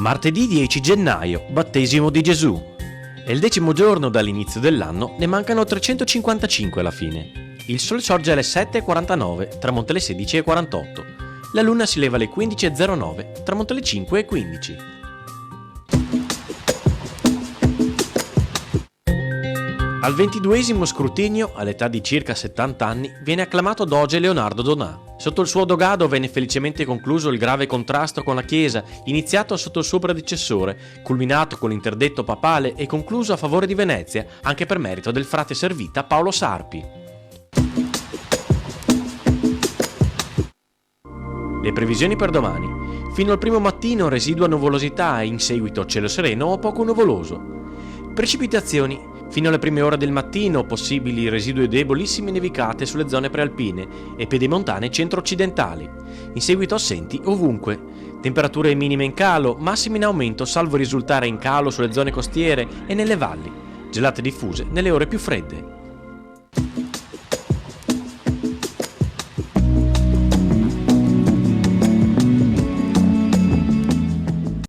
Martedì 10 gennaio, battesimo di Gesù. È il 10° giorno dall'inizio dell'anno, ne mancano 355 alla fine. Il sole sorge alle 7:49, tramonta alle 16:48. La luna si leva alle 15:09, tramonta alle 5:15. Al 22° scrutinio, all'età di circa 70 anni, viene acclamato doge Leonardo Donà. Sotto il suo dogado venne felicemente concluso il grave contrasto con la Chiesa, iniziato sotto il suo predecessore, culminato con l'interdetto papale e concluso a favore di Venezia, anche per merito del frate servita Paolo Sarpi. Le previsioni per domani. Fino al primo mattino residua nuvolosità e in seguito cielo sereno o poco nuvoloso. Precipitazioni. Fino alle prime ore del mattino possibili residui debolissime nevicate sulle zone prealpine e pedemontane centro-occidentali, in seguito assenti ovunque. Temperature minime in calo, massime in aumento salvo risultare in calo sulle zone costiere e nelle valli, gelate diffuse nelle ore più fredde.